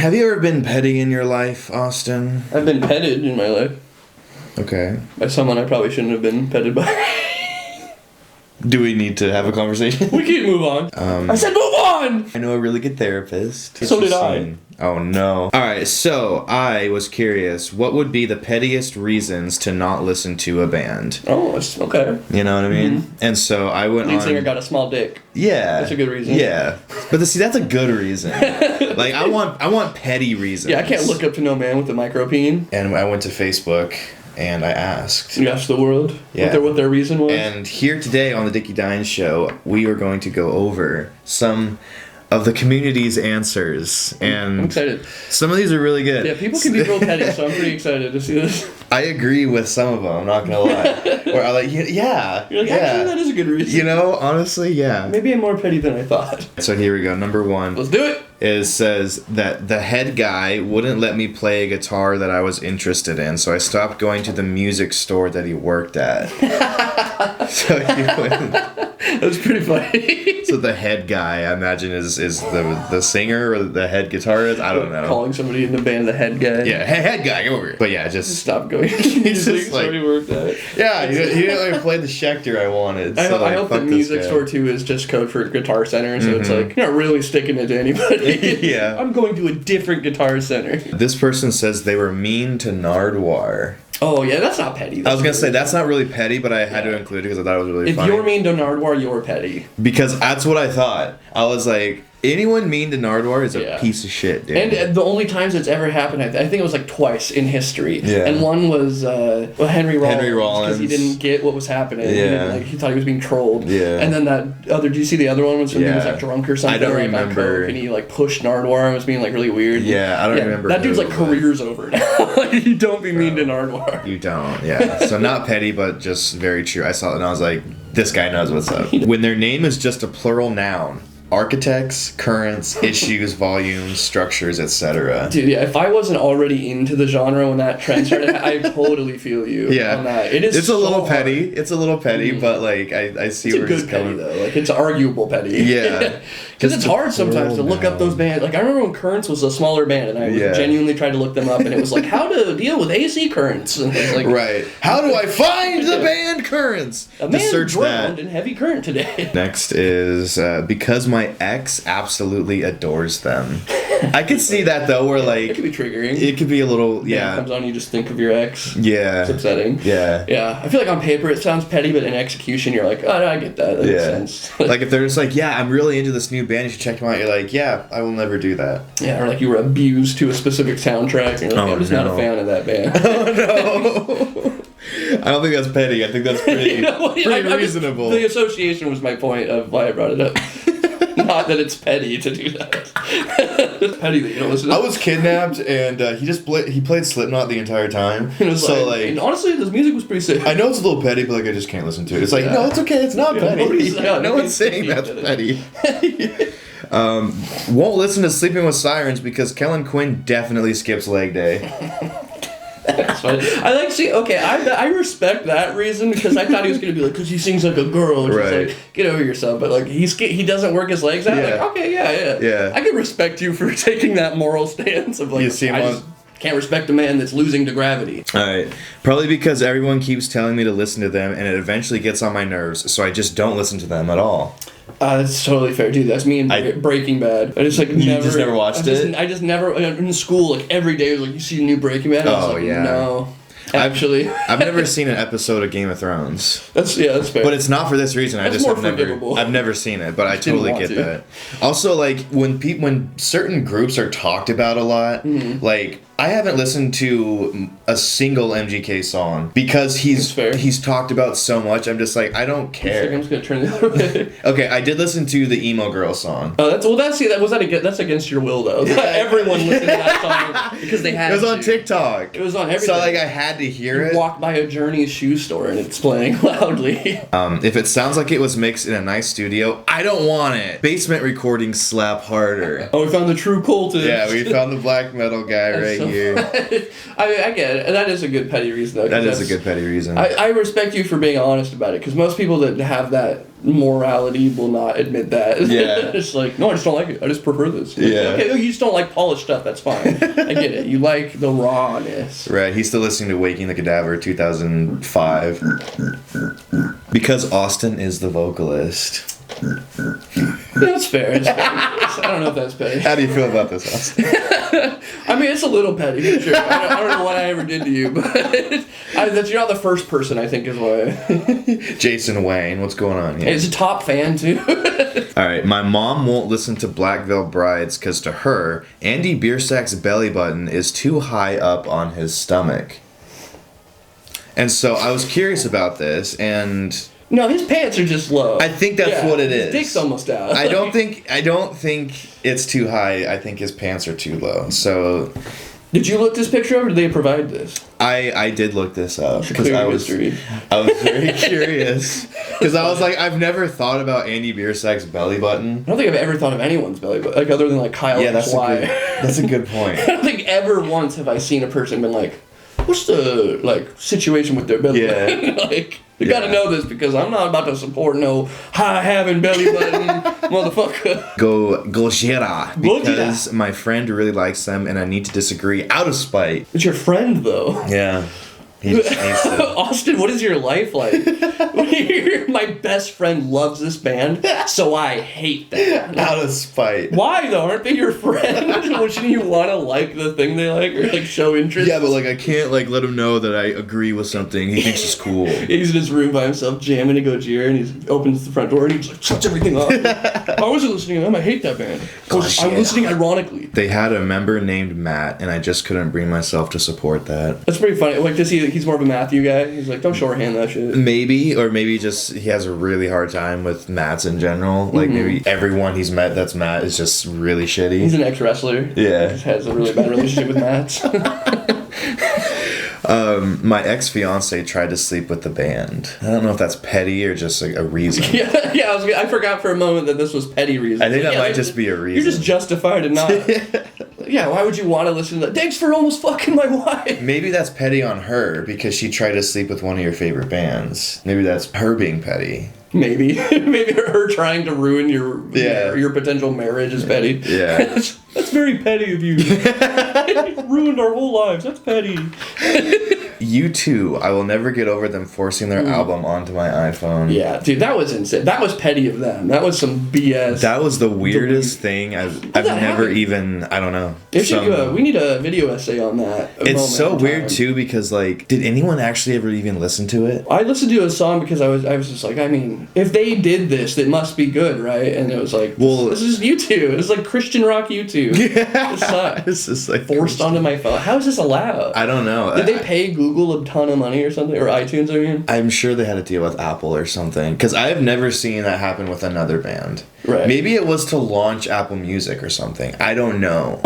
Have you ever been petty in your life, Austin? I've been petted in my life. Okay. By someone I probably shouldn't have been petted by. Do we need to have a conversation? We can move on. I said move on! I know a really good therapist. So did I. Oh no. Alright, so I was curious, what would be the pettiest reasons to not listen to a band? Oh, okay. You know what I mean? Mm-hmm. And so I went on... Lead singer got a small dick. Yeah. That's a good reason. Yeah. But see, that's a good reason. Like, I want petty reasons. Yeah, I can't look up to no man with a micro-peen. And I went to Facebook... and I asked. You asked the world what their reason was? And here today on the Dickie Dines Show, we are going to go over some of the community's answers. And I'm excited. Some of these are really good. Yeah, people can be real petty, so I'm pretty excited to see this. I agree with some of them, I'm not going to lie. Where I'm like, yeah. You're like, actually, that is a good reason. You know, honestly, yeah. Maybe I'm more petty than I thought. So here we go. Number one. Let's do it! Says that the head guy wouldn't let me play a guitar that I was interested in, so I stopped going to the music store that he worked at. So he went... That's pretty funny. So the head guy, I imagine, is the singer or the head guitarist. I don't know. Calling somebody in the band the head guy. Yeah, head guy, go over here. But yeah, just stop going. He's just like, worked at. Yeah, he didn't let me play the Schecter I wanted. I hope the music store too is just code for Guitar Center, so it's like you're not really sticking it to anybody. Yeah, I'm going to a different Guitar Center. This person says they were mean to Nardwuar. Oh, yeah, that's not petty. I was going to say, that's not really petty, but I had to include it because I thought it was really funny. If you're mean to Nardwuar, you're petty. Because that's what I thought. I was like, anyone mean to Nardwuar is a piece of shit, dude. And the only times it's ever happened, I think it was like twice in history. Yeah. And one was Henry Rollins. Because he didn't get what was happening. Yeah. He thought he was being trolled. Yeah. And then that other, do you see the other one? When he was like drunk or something? I don't remember. And he like pushed Nardwuar and was being like really weird. Yeah, I don't remember. That dude's like career's over now. Like, you don't be mean to Nardwuar. You don't, yeah. So not petty, but just very true. I saw it and I was like, this guy knows what's up. When their name is just a plural noun. Architects, currents, issues, volumes, structures, etc. Dude, yeah, if I wasn't already into the genre when that trend started, I totally feel you on that. It's a little petty. It's a little petty, but like I see where it's coming. Though. Like it's arguable petty. Yeah. Because it's hard sometimes to look up those bands. Like I remember when Currents was a smaller band, and I genuinely tried to look them up, and it was like how to deal with AC currents. And it was like, right. How do I find the band Currents? A man drowned in heavy current today. Next is because my ex absolutely adores them. I could see that though, where like it could be triggering. It could be a little comes on, you just think of your ex. Yeah. It's upsetting. Yeah. Yeah. I feel like on paper it sounds petty, but in execution you're like, oh no, I get that. That makes sense. Like if they're just like, yeah, I'm really into this new band, you should check them out. You're like, yeah, I will never do that. Yeah, or like you were abused to a specific soundtrack, and you're like, I'm just not a fan of that band. Oh no. I don't think that's petty. I think that's pretty, pretty reasonable. The association was my point of why I brought it up. Not that it's petty to do that. It's petty that you don't listen to I was kidnapped, and he played Slipknot the entire time. So and honestly, this music was pretty sick. I know it's a little petty, but like I just can't listen to it. It's like, no, it's okay. It's not petty. No one's saying that's petty. Won't listen to Sleeping with Sirens because Kellen Quinn definitely skips leg day. That's funny. I respect that reason because I thought he was gonna be like, because he sings like a girl, and right. Like, get over yourself. But like he doesn't work his legs out. Like, okay, yeah. I can respect you for taking that moral stance of like, can't respect a man that's losing to gravity. Alright. Probably because everyone keeps telling me to listen to them, and it eventually gets on my nerves, so I just don't listen to them at all. That's totally fair, dude. That's me in Breaking Bad. I just like you just never watched it? I just never in school, like every day was like, you see a new Breaking Bad? I was like, no. Actually, I've never seen an episode of Game of Thrones. That's fair. But it's not for this reason. I've never seen it, but I totally get that. Also, like when certain groups are talked about a lot, like I haven't listened to a single MGK song because he's talked about so much. I'm just like, I don't care. I'm just gonna turn the other way. Okay, I did listen to the Emo Girl song. Oh, that's against your will though. Everyone listened to that song because they had to. It was on TikTok. It was on everything. So like I had to hear it. Walk by a Journey's shoe store and it's playing loudly. If it sounds like it was mixed in a nice studio, I don't want it. Basement recordings slap harder. Oh, we found the true cultist. Yeah, we found the black metal guy right year. I get it. That is a good petty reason, though. That is a good petty reason. I respect you for being honest about it, because most people that have that morality will not admit that. Yeah. It's like, no, I just don't like it. I just prefer this. Yeah. Okay, you just don't like polished stuff. That's fine. I get it. You like the rawness. Right. He's still listening to Waking the Cadaver 2005. Because Austin is the vocalist. That's fair. I don't know if that's petty. How do you feel about this, Austin? I mean, it's a little petty, for sure. I don't know what I ever did to you, but you're not the first person, I think, is why. Jason Wayne, what's going on here? He's a top fan, too. All right, my mom won't listen to Black Veil Brides because to her, Andy Biersack's belly button is too high up on his stomach. And so I was curious about this, and... No, his pants are just low. I think that's what it is. His dick's almost out. I don't think it's too high. I think his pants are too low. So, did you look this picture up, or did they provide this? I did look this up because I was very curious because I was like, I've never thought about Andy Biersack's belly button. I don't think I've ever thought of anyone's belly button, like other than like Kyle. Yeah, that's a good point. I don't think ever once have I seen a person been like, what's the situation with their belly button? Like. You gotta know this because I'm not about to support no high-having belly button motherfucker. Gojira. Because my friend really likes them and I need to disagree out of spite. It's your friend, though. Yeah. He just hates it. Austin, what is your life like? My best friend loves this band, so I hate that. Out of spite. Why, though? Aren't they your friend? Wouldn't you want to like the thing they like or show interest? Yeah, but I can't let him know that I agree with something he thinks is cool. He's in his room by himself jamming to Gojira, and he opens the front door and he just shuts everything off. I wasn't listening to them. I hate that band. I'm listening ironically. They had a member named Matt, and I just couldn't bring myself to support that. That's pretty funny. He's more of a Matthew guy. He's like, don't shorthand that shit. Maybe, or maybe just he has a really hard time with Matts in general. Maybe everyone he's met that's Matt is just really shitty. He's an ex-wrestler. Yeah. He has a really bad relationship with Matts. My ex-fiance tried to sleep with the band. I don't know if that's petty or just a reason. I forgot for a moment that this was petty reason. I think that might just be a reason. You're just justified in not. Yeah, why would you want to listen to that? Thanks for almost fucking my wife. Maybe that's petty on her because she tried to sleep with one of your favorite bands. Maybe that's her being petty. Maybe her trying to ruin your potential marriage is petty. Yeah. That's very petty of you. You ruined our whole lives. That's petty. U2, I will never get over them forcing their album onto my iPhone. Yeah, dude, that was insane. That was petty of them. That was some BS. That was the weirdest thing I've never even, I don't know. We need a video essay on that. It's so weird too because did anyone actually ever even listen to it? I listened to a song because I was just like, I mean, if they did this, it must be good, right? And it was like, well, this is U2. It's like Christian rock U2. Yeah. It sucks. It's just forced onto my phone. How is this allowed? I don't know. Did they pay Google a ton of money or something? Or iTunes, I mean? I'm sure they had a deal with Apple or something. Because I've never seen that happen with another band. Right. Maybe it was to launch Apple Music or something. I don't know.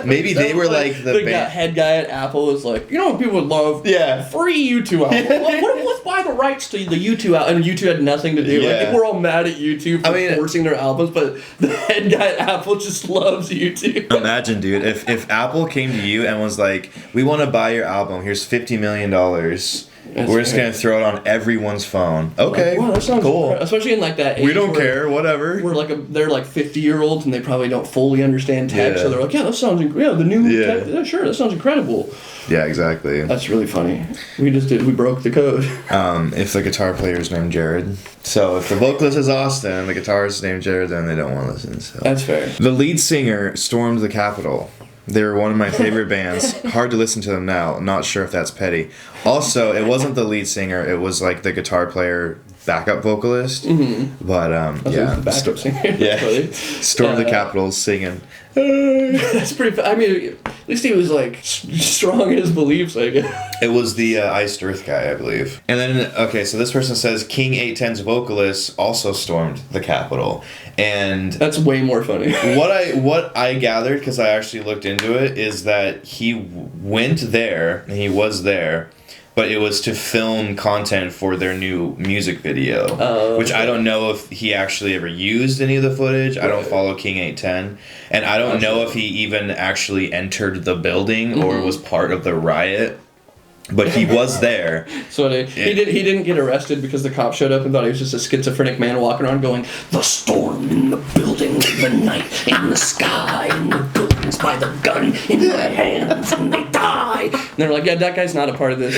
Maybe they were the head guy at Apple was like, people would love? Yeah. Free U2 album. Let's buy the rights to the U2 album. And U2 had nothing to do. Yeah. We're all mad at U2 for forcing their albums, but the head guy at Apple just loves U2. Imagine, dude, if Apple came to you and was like, we want to buy your album, here's $50 million. We're just going to throw it on everyone's phone. Okay, wow, that sounds cool. Especially in that age. We don't care, whatever. We're they're 50-year-olds and they probably don't fully understand tech, so they're like, yeah, that sounds the new tech, sure, that sounds incredible. Yeah, exactly. That's really funny. We broke the code. If the guitar player is named Jared. So if the vocalist is Austin and the guitarist is named Jared, then they don't want to listen. So. That's fair. The lead singer stormed the Capitol. They were one of my favorite bands. Hard to listen to them now. Not sure if that's petty. Also, it wasn't the lead singer. It was the guitar player, backup vocalist. Mm-hmm. But the backup singer. Yeah, stormed the Capitol singing. That's pretty. I mean, at least he was strong in his beliefs, I guess. It was the Iced Earth guy, I believe. And then so this person says King 810's vocalist also stormed the Capitol, and that's way more funny. What I gathered, because I actually looked into it, is that he went there and he was there. but it was to film content for their new music video, which I don't know if he actually ever used any of the footage. I don't follow King 810, and I don't know if he even actually entered the building or was part of the riot. But he was there. So he didn't get arrested because the cop showed up and thought he was just a schizophrenic man walking around going, "The storm in the building, the night in the sky, and the buildings by the gun in my hands, and they die." And they're like, "Yeah, that guy's not a part of this.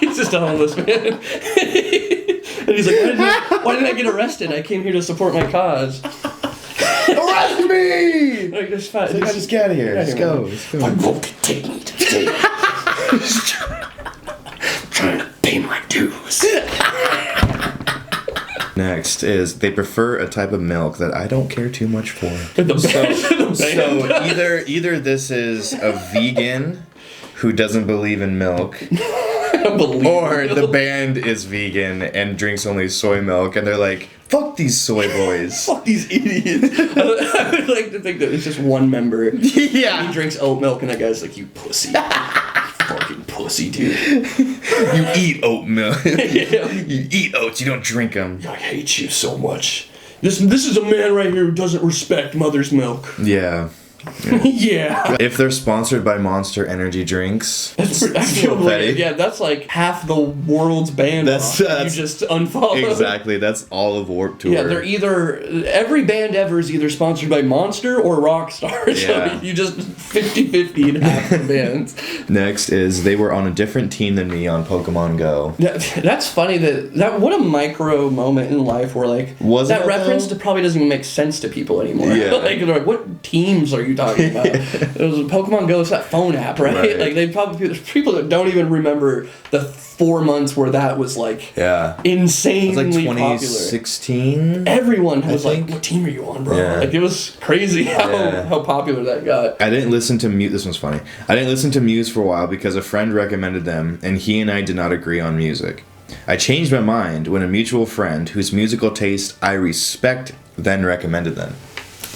He's just a homeless man." And he's like, why didn't I get arrested? I came here to support my cause. Arrest me! Like, just get out of here. Let's go. I won't take me today. Trying to pay my dues. Next is they prefer a type of milk that I don't care too much for. So either this is a vegan who doesn't believe in milk, or the band is vegan and drinks only soy milk, and they're like, "Fuck these soy boys. Fuck these idiots." I would like to think that it's just one member. Yeah. He drinks oat milk, and that guy's like, "You pussy." Fucking pussy, dude. You eat oat milk. Yeah. You eat oats, you don't drink them. I hate you so much. This is a man right here who doesn't respect mother's milk. Yeah. Yeah. If they're sponsored by Monster Energy drinks, that's like half the world's band. That's you just unfollow. Exactly. That's all of Warped Tour. Yeah, they're either every band ever is either sponsored by Monster or Rockstar. Yeah. So you just 50-50 in half the bands. Next is they were on a different team than me on Pokemon Go. That's funny that what a micro moment in life where like that reference probably doesn't even make sense to people anymore. Yeah. Like they're like, what teams are you talking about? It was Pokemon Go. It's that phone app, right? Like they probably there's people that don't even remember the 4 months where that was like insanely it was like 2016. Popular. Everyone was like, "What team are you on, bro?" Yeah. Like it was crazy how popular that got. I didn't listen to Muse. This one's funny. I didn't listen to Muse for a while because a friend recommended them, and he and I did not agree on music. I changed my mind when a mutual friend whose musical taste I respect then recommended them.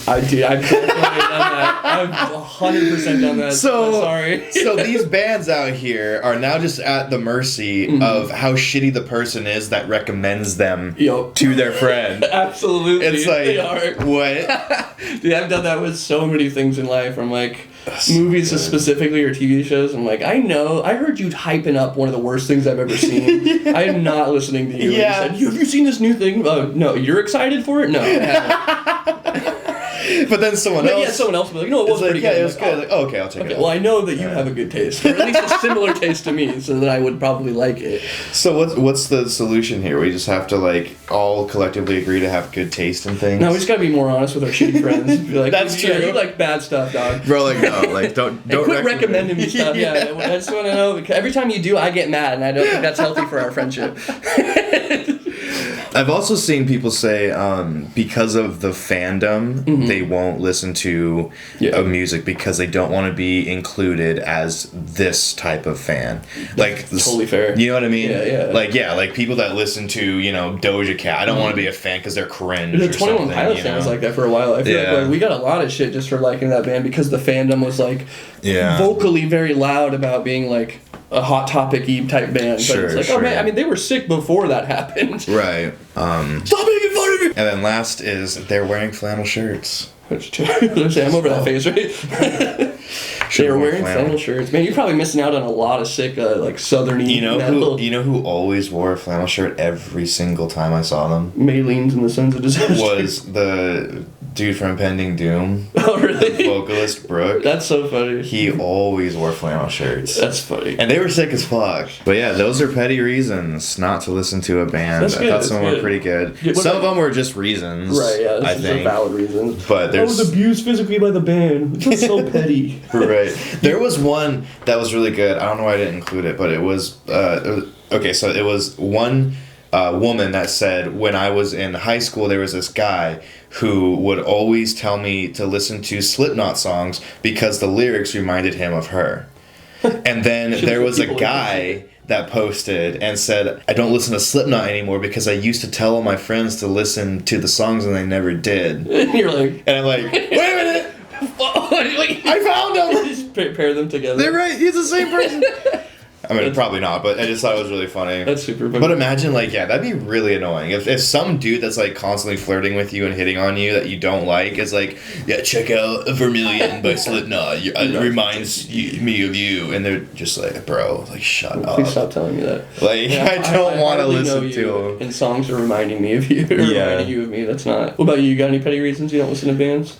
I've definitely done that. I've 100% done that. I'm sorry. So these bands out here are now just at the mercy of how shitty the person is that recommends them to their friend. Absolutely. It's like, they are. What? Dude, I've done that with so many things in life. I'm like, movies specifically or TV shows. I'm like, I heard you hyping up one of the worst things I've ever seen. I am not listening to you. Yeah. You said, have you seen this new thing? No, you're excited for it? No, I haven't. But then someone else... Yeah, someone else will be like, no, it was pretty good. Yeah, it was good. Like, okay, I'll check it out. Well, I know that you have a good taste. Or at least a similar taste to me, so that I would probably like it. So what's the solution here? We just have to, like, all collectively agree to have good taste in things? No, we just gotta be more honest with our shitty friends. Be like, that's true. Yeah, you like bad stuff, dog. Bro, like, no. Like, don't quit recommending me stuff. Yeah, I just want to know. Every time you do, I get mad, and I don't think that's healthy for our friendship. I've also seen people say because of the fandom, they won't listen to music because they don't want to be included as this type of fan. Like totally fair. You know what I mean? Yeah. Like people that listen to Doja Cat. I don't want to be a fan because they're cringe. The 21 Pilots fan was like that for a while. I feel like we got a lot of shit just for liking that band because the fandom was like vocally very loud about being like a Hot Topic-y type band. But it's like, oh man, I mean, they were sick before that happened. Right. Stop making fun of me! And then last is they're wearing flannel shirts. I'm over that phase, right? They were wearing flannel shirts. Man, you're probably missing out on a lot of sick, like, southern-y metal. You know who always wore a flannel shirt every single time I saw them? Maylene and the Sons of Disaster. Was the dude from Impending Doom. Oh, really? The vocalist, Brooke. That's so funny. He always wore flannel shirts. That's funny. And they were sick as fuck. But yeah, those are petty reasons not to listen to a band. That's good. I thought some were pretty good. Yeah, some of them were just reasons. Right, yeah. This is valid reasons. But I was abused physically by the band. It's so petty. Right. There was one that was really good. I don't know why I didn't include it, but it was... okay, so it was one... woman that said when I was in high school there was this guy who would always tell me to listen to Slipknot songs because the lyrics reminded him of her. And then there was a guy that posted and said, I don't listen to Slipknot anymore because I used to tell all my friends to listen to the songs and they never did. And you're like... And I'm like, wait a minute! I found him! Just pair them together. They're right, he's the same person. I mean, probably not, but I just thought it was really funny. That's super funny. But imagine, like, yeah, that'd be really annoying. If some dude that's, like, constantly flirting with you and hitting on you that you don't like is like, yeah, check out Vermilion by Slipknot. It reminds me of you. And they're just like, bro, like, shut up. Please stop telling me that. Like, yeah, I don't want to listen to them. And songs are reminding me of you. Reminding you of me. That's not. What about you? You got any petty reasons you don't listen to bands?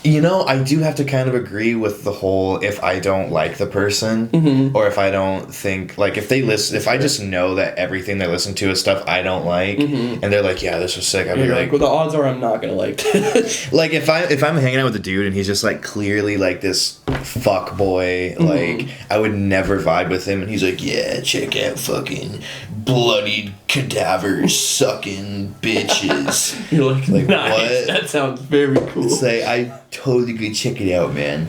You know, I do have to kind of agree with the whole if I don't like the person or if I don't think, like, if I just know that everything they listen to is stuff I don't like and they're like, yeah, this was sick, I'd be like, well, the odds are I'm not gonna like this. Like, if I'm hanging out with a dude and he's just like clearly like this fuck boy, like, I would never vibe with him, and he's like, yeah, check out fucking bloodied cadavers sucking bitches. You're like nice. What? That sounds very cool. It's like, I totally could check it out, man.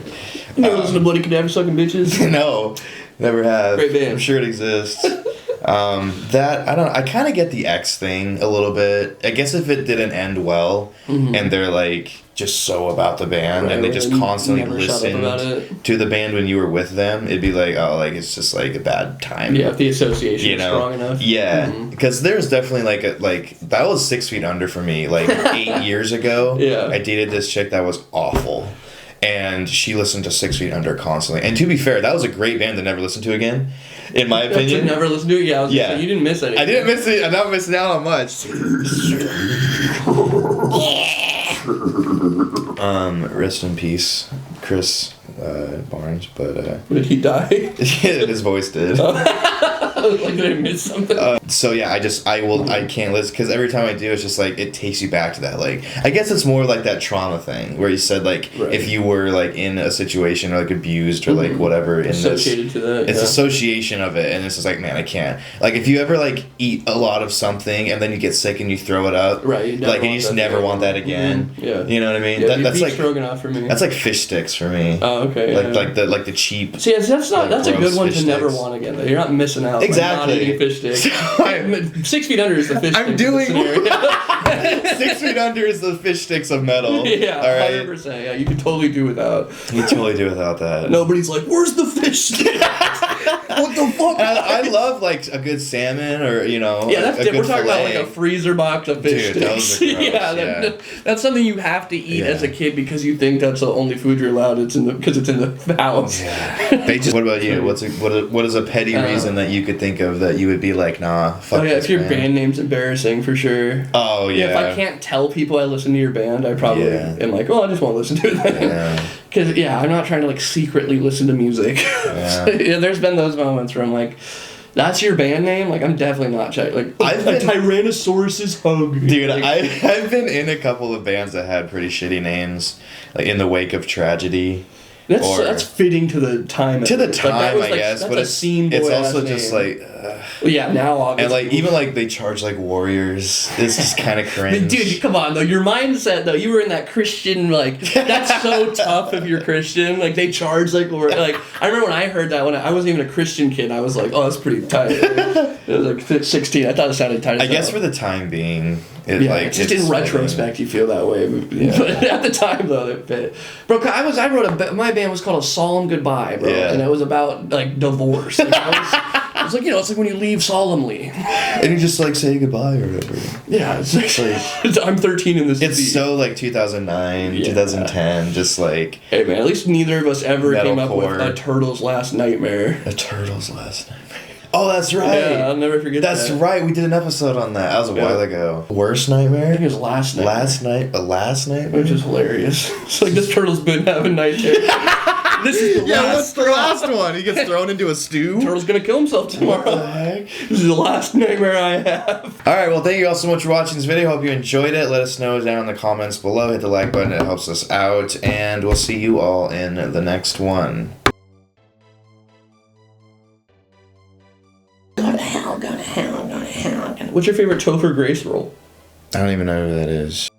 You never listen to bloody cadaver sucking bitches? No, never have. Great band. I'm sure it exists. I kind of get the X thing a little bit. I guess if it didn't end well and they're like just so about the band and they just constantly listen to the band when you were with them, it'd be like, oh, like, it's just like a bad time. Yeah, if the association is strong enough. Yeah, because there's definitely like that was 6 Feet Under for me like 8 years ago. Yeah, I dated this chick that was awful. And she listened to 6 Feet Under constantly. And to be fair, that was a great band to never listen to again, in my opinion. Never listen to it? Yeah, I was gonna say, you didn't miss anything. I didn't miss it. I'm not missing out on much. Rest in peace, Chris Barnes. But did he die? His voice did. Like, did I miss something? So yeah, I can't listen, because every time I do, it's just like, it takes you back to that, like, I guess it's more like that trauma thing, where you said, like, if you were, like, in a situation, or, like, abused, or, like, whatever, associated to that, it's association of it, and it's just like, man, I can't, like, if you ever, like, eat a lot of something, and then you get sick, and you throw it up, like, and you just never want that again, you know what I mean? Yeah, that's like stroganoff for me. That's like fish sticks for me. Oh, okay. Like the cheap. See, that's a good one to never want again, though. You're not missing out. Exactly. Not eating fish sticks. 6 Feet Under is the fish I'm sticks. doing 6 Feet Under is the fish sticks of metal. Yeah, all right? 100%. Yeah, you could totally do without. You totally do without that. Nobody's like, where's the fish stick? What the fuck? I love, like, a good salmon, or, you know. Yeah, that's different. We're talking about, like, a freezer box of fish sticks. Those are gross, that's something you have to eat as a kid because you think that's the only food you're allowed. Because it's in the house. Yeah. What about you? What is a petty reason that you could think of that you would be like, nah, fuck this if your band name's embarrassing, for sure. Oh, yeah. If I can't tell people I listen to your band, I probably am like, well, I just want to listen to it then. Because, I'm not trying to, like, secretly listen to music. Yeah. There's been those moments where I'm like, that's your band name? Like, I'm definitely not checking. Like, Tyrannosaurus's Hug. Dude, like, I've been in a couple of bands that had pretty shitty names, like, in the wake of tragedy. That's fitting to the time. To the time, I guess. But it's also just like... yeah, now obviously. And, like, even, like, they charge, like, Warriors. It's just kind of cringe. Dude, come on, though. Your mindset, though. You were in that Christian, like... That's so tough if you're Christian. Like, they charge, like... I remember when I heard that, when I wasn't even a Christian kid, I was like, oh, that's pretty tight. It was, like, 16. I thought it sounded tight as I guess for the time being... just in retrospect, you feel that way. But at the time, though, it fit. Bro, my band was called A Solemn Goodbye, bro. Yeah. And it was about, like, divorce. Like, I was like, it's like when you leave solemnly. And you just, like, say goodbye or whatever. Yeah, it's like I'm 13 in this. It's so, like, 2009, 2010, just, like... Hey, man, at least neither of us ever came up with A Turtle's Last Nightmare. A Turtle's Last Nightmare. Oh, that's right. Yeah, I'll never forget that. That's right. We did an episode on that. That was a while ago. Worst Nightmare? I think it was Last Nightmare. Last Nightmare? Which is hilarious. It's like, this turtle's been having nightmares. This is the last. What's the last one? He gets thrown into a stew? Turtle's gonna kill himself tomorrow. What the heck? This is the last nightmare I have. Alright, well, thank you all so much for watching this video. Hope you enjoyed it. Let us know down in the comments below. Hit the like button. It helps us out. And we'll see you all in the next one. Go to hell, go to hell, go to hell. What's your favorite Topher Grace role? I don't even know who that is.